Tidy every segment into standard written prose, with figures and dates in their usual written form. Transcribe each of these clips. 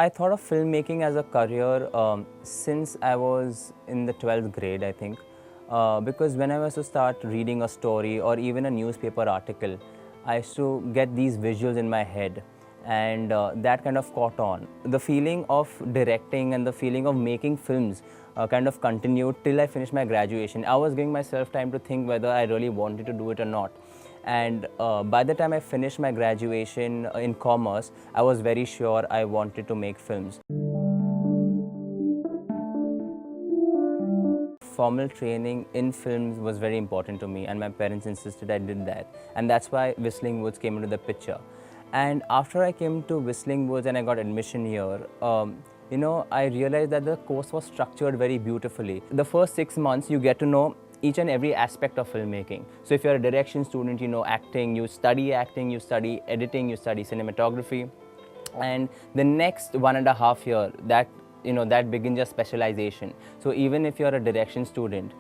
I thought of filmmaking as a career since I was in the 12th grade, I think. Because when I was to start reading a story or even a newspaper article, I used to get these visuals in my head, and that kind of caught on. The feeling of directing and the feeling of making films kind of continued till I finished my graduation. I was giving myself time to think whether I really wanted to do it or not. And by the time I finished my graduation in commerce, I was very sure I wanted to make films. Formal training in films was very important to me, and my parents insisted I did that. And that's why Whistling Woods came into the picture. And after I came to Whistling Woods and I got admission here, I realized that the course was structured very beautifully. The first 6 months, you get to know each and every aspect of filmmaking. So if you're a direction student, you know acting, you study editing, you study cinematography. And the next 1.5 year, that begins your specialization. So even if you're a direction student,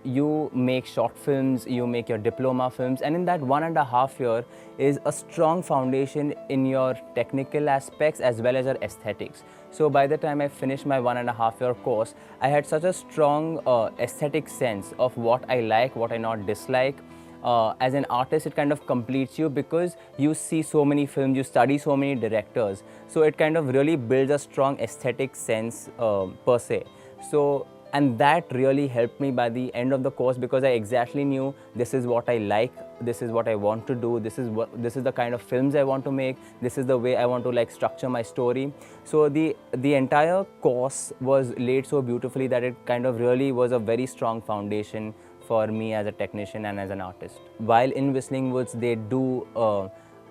you make short films, you make your diploma films, and in that 1.5 year is a strong foundation in your technical aspects as well as your aesthetics. So by the time I finished my 1.5 year course, I had such a strong aesthetic sense of what I like, what I not dislike. As an artist, it kind of completes you because you see so many films, you study so many directors. So it kind of really builds a strong aesthetic sense per se. So, and that really helped me by the end of the course, because I exactly knew this is what I like, this is what I want to do, this is the kind of films I want to make, this is the way I want to like structure my story. So the entire course was laid so beautifully that it kind of really was a very strong foundation for me as a technician and as an artist. While in Whistling Woods, they do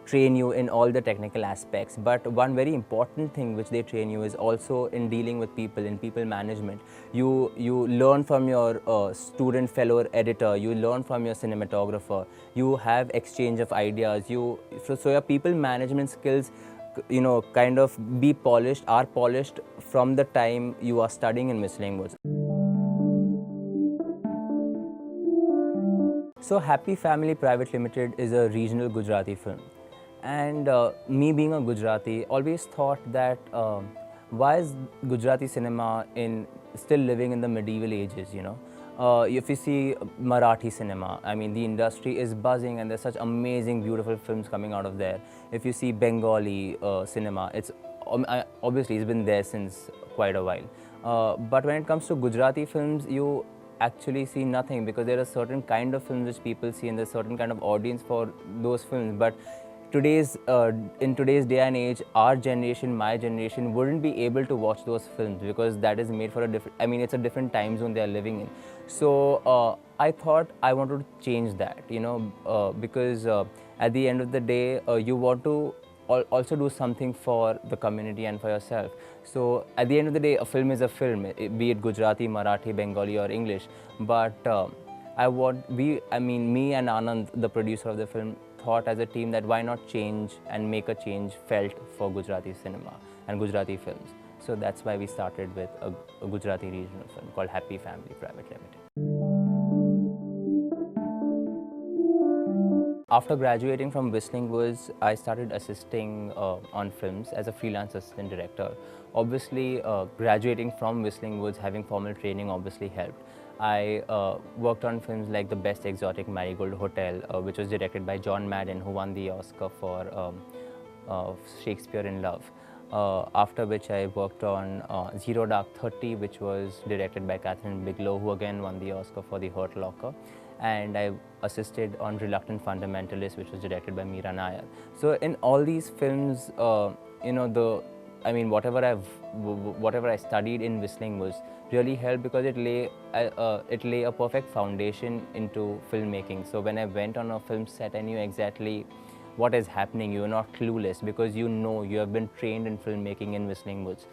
train you in all the technical aspects, but one very important thing which they train you is also in dealing with people, in people management. You learn from your student fellow editor, you learn from your cinematographer, you have exchange of ideas, so your people management skills kind of are polished from the time you are studying in Whistling Woods. So Happy Family Private Limited is a regional Gujarati film. And me being a Gujarati, always thought that why is Gujarati cinema still living in the medieval ages, if you see Marathi cinema, I mean, the industry is buzzing and there's such amazing, beautiful films coming out of there. If you see Bengali cinema, obviously it's been there since quite a while. But when it comes to Gujarati films, you actually see nothing, because there are certain kind of films which people see and there's certain kind of audience for those films. But in today's day and age, our generation, my generation, wouldn't be able to watch those films, because that is made for it's a different time zone they are living in. So I thought I wanted to change that, because at the end of the day, you want to also do something for the community and for yourself. So at the end of the day, a film is a film, be it Gujarati, Marathi, Bengali or English. But me and Anand, the producer of the film, thought as a team that why not change and make a change felt for Gujarati cinema and Gujarati films. So that's why we started with a Gujarati regional film called Happy Family Private Limited. After graduating from Whistling Woods, I started assisting on films as a freelance assistant director. Obviously, graduating from Whistling Woods, having formal training obviously helped. I worked on films like The Best Exotic Marigold Hotel, which was directed by John Madden, who won the Oscar for Shakespeare in Love. After which I worked on Zero Dark 30, which was directed by Catherine Bigelow, who again won the Oscar for The Hurt Locker. And I assisted on Reluctant Fundamentalist, which was directed by Meera Nair. So in all these films, whatever I studied in Whistling Woods really helped, because it lay a perfect foundation into filmmaking. So when I went on a film set, I knew exactly what is happening. You are not clueless, because you have been trained in filmmaking in Whistling Woods.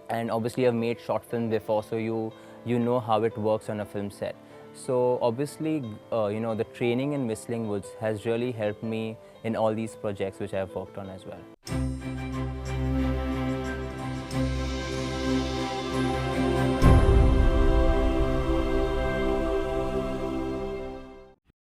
And obviously you have made short films before, so you know how it works on a film set. So obviously, the training in Whistling Woods has really helped me in all these projects which I have worked on as well.